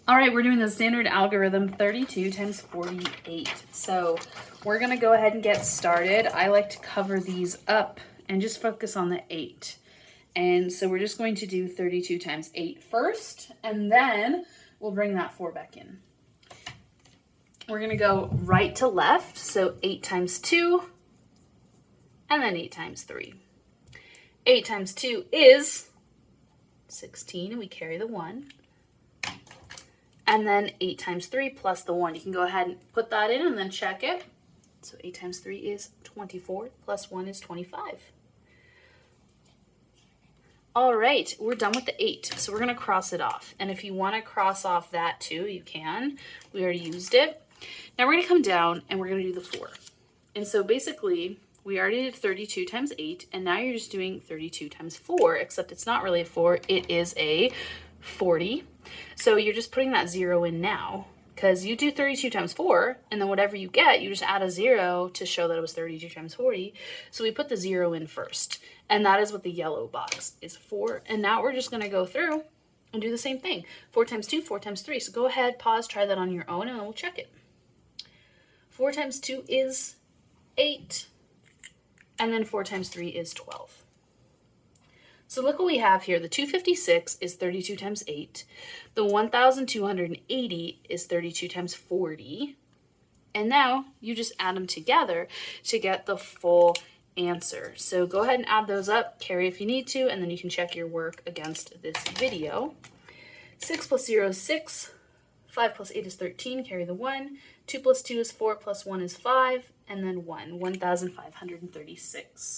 All right, we're doing the standard algorithm 32 times 48. So we're gonna go ahead and get started. I like to cover these up and just focus on the 8. And so we're just going to do 32 times 8 first, and then we'll bring that 4 back in. We're gonna go right to left, so 8 times 2, and then 8 times 3. 8 times 2 is 16, and we carry the 1. And then 8 times 3 plus the 1. You can go ahead and put that in and then check it. So 8 times 3 is 24, plus 1 is 25. All right, we're done with the 8. So we're going to cross it off. And if you want to cross off that too, you can. We already used it. Now we're going to come down and we're going to do the 4. And so basically, we already did 32 times 8, and now you're just doing 32 times 4, except it's not really a 4, it is a 40. So you're just putting that 0 in now, because you do 32 times 4, and then whatever you get, you just add a 0 to show that it was 32 times 40. So we put the 0 in first, and that is what the yellow box is for. And now we're just going to go through and do the same thing. 4 times 2, 4 times 3. So go ahead, pause, try that on your own, and then we'll check it. 4 times 2 is 8, and then 4 times 3 is 12. So look what we have here. The 256 is 32 times 8. The 1,280 is 32 times 40. And now you just add them together to get the full answer. So go ahead and add those up, carry if you need to, and then you can check your work against this video. 6 plus 0 is 6. 5 plus 8 is 13, carry the 1. 2 plus 2 is 4, plus 1 is 5, and then 1, 1,536.